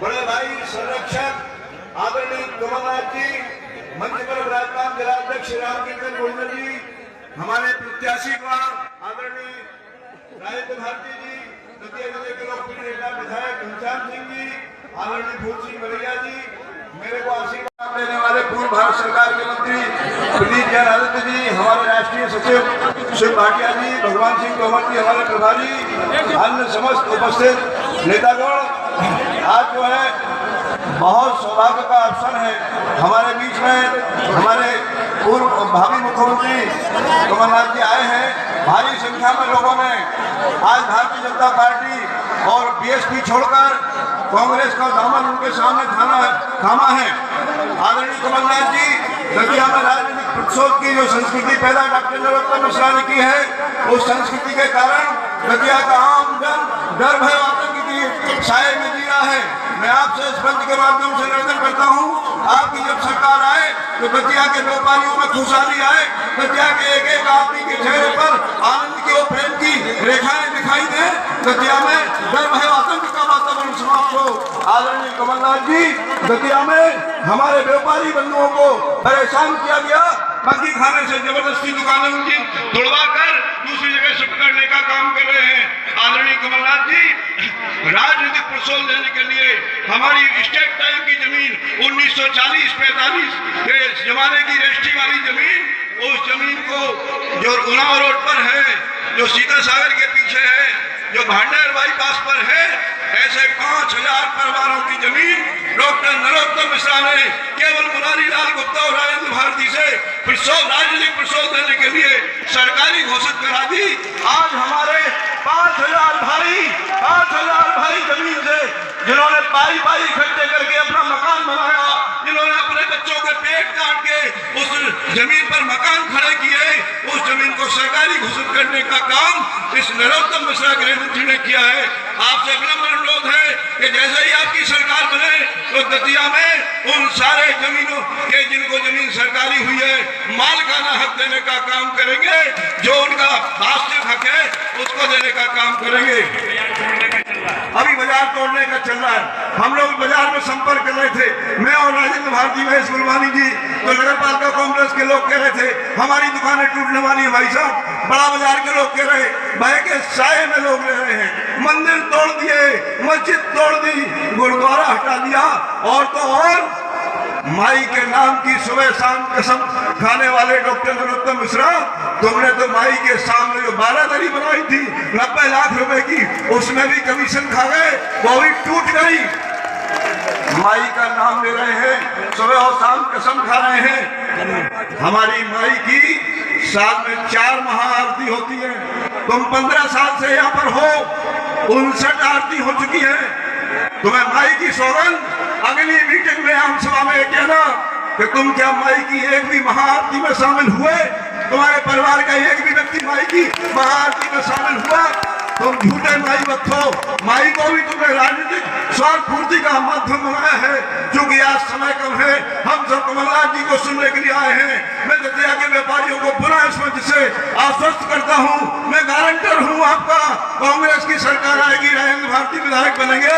बड़े भाई संरक्षक आदरणीय कमलनाथ जी, मंच पर विराजमान जिलाध्यक्ष रामकिशन गोविंद जी, हमारे प्रत्याशी आदरणीय राजेंद्र भारती जी, दतिया जिले के लोकप्रिय नेता विधायक घनश्याम सिंह जी, आदरणीय भूत सिंह बलिया जी, मेरे को आशीर्वाद देने वाले पूर्व भारत सरकार के मंत्री प्रदीप जैन आदित्य जी, हमारे राष्ट्रीय सचिव शिव भाटिया जी, भगवान सिंह तोमर जी, हमारे प्रभारी, अन्य समस्त उपस्थित नेतागण, आज जो है बहुत सौभाग्य का अवसर है। हमारे बीच में हमारे पूर्व भावी मुख्यमंत्री कमलनाथ जी आए हैं। भारी संख्या में लोगों ने आज भारतीय जनता पार्टी और बीएसपी छोड़कर कांग्रेस का दामन उनके सामने थामा है। आदरणीय कमलनाथ जी, दतिया में राजनीतिक प्रतिशोध की जो संस्कृति पैदा डॉक्टर नरोत्तम मिश्रा ने की है, उस संस्कृति के कारण दतिया का आम जन डर भय आतंक की साए में जी रहा है। मैं आपसे इस मंच के माध्यम से निवेदन करता हूँ, आपकी जब सरकार आए तो दतिया के व्यापारियों में खुशहाली आए, दतिया के एक एक आदमी के चेहरे पर आनंद की और प्रेम की रेखाएं दिखाई दे, दतिया में डर भय आतंक का वातावरण समाप्त हो। आदरणीय कमलनाथ जी, दतिया में हमारे व्यापारी बंधुओं को परेशान किया गया, बाकी खाने से जबरदस्ती दुकानें उनकी तोड़वा कर दूसरी जगह शिफ्ट करने का काम कर रहे हैं। आदरणीय कमलनाथ जी, राजनीतिक प्रतिशोध लेने के लिए हमारी स्टेट टाइम की जमीन 1940-45 के जमाने की रजिस्ट्री वाली जमीन, उस जमीन को जो उन्नाव रोड पर है, जो सीता सागर के पीछे है, जो भांडेर बाईपास पर है, ऐसे 5000 परिवारों की जमीन डॉक्टर नरोत्तम मिश्रा ने केवल मुरारी लाल गुप्ता और राजेंद्र भारती से राजनीतिक प्रतिशोध देने के लिए सरकारी घोषित करा दी। आज हमारे 5000 भाई जमीन से जिन्होंने पाई इकट्ठे करके अपना मकान बनाया, जिन्होंने अपने बच्चों के पेट काट के उस जमीन पर मकान खड़े किए, उस जमीन को सरकारी घोषित करने का काम इस नरोत्तम मिश्रा गृहमंत्री ने किया है। आपसे विनम्र अनुरोध है कि जैसे ही आपकी सरकार बने तो दतिया में उन सारे जमीनों के जिनको जमीन सरकारी हुई है, मालिकाना हक देने का काम करेंगे, जो उनका वास्तविक हक है उसको देने का काम करेंगे। अभी बाजार तोड़ने का चल रहा है, हम लोग बाजार में संपर्क कर रहे थे, मैं और राजेंद्र भारती, महेश गुलवानी जी, तो नगर पालिका कांग्रेस के लोग कह रहे थे हमारी दुकानें टूटने वाली है भाई साहब। बड़ा बाजार के लोग कह रहे भय के साए में लोग रह रहे हैं, मंदिर तोड़ दिए, मस्जिद तोड़ दी, गुरुद्वारा हटा दिया, और तो और माई के नाम की सुबह शाम कसम खाने वाले डॉक्टर नरोत्तम मिश्रा, तुमने तो माई के सामने जो 12 दरी बनाई थी 90 लाख रुपए की, उसमें भी कमीशन खा गए, वो भी टूट गई। माई का नाम ले रहे हैं, सुबह और शाम कसम खा रहे हैं। हमारी माई की साल में 4 महाआरती होती है, तुम 15 साल से यहाँ पर हो, 59 आरती हो चुकी है। तुम्हें माई की सौगंध, अगली मीटिंग में आम सभा में कहना कि तुम क्या माई की एक भी महाआरती में शामिल हुए, तुम्हारे परिवार का एक भी व्यक्ति माई की महाआरती में शामिल हुआ? तुम झूठे माई मत हो। माई को भी तुमने राजनीतिक स्वार्थ पूर्ति का माध्यम बनाया है। क्योंकि आज समय कम है, हम सब कमलनाथ जी को सुनने के लिए आए हैं। मैं दतिया के व्यापारियों को पुनः इस मंच से आश्वस्त करता हूँ, मैं गारंटर हूँ आपका, कांग्रेस की सरकार आएगी, राजेंद्र भारती विधायक बनेंगे,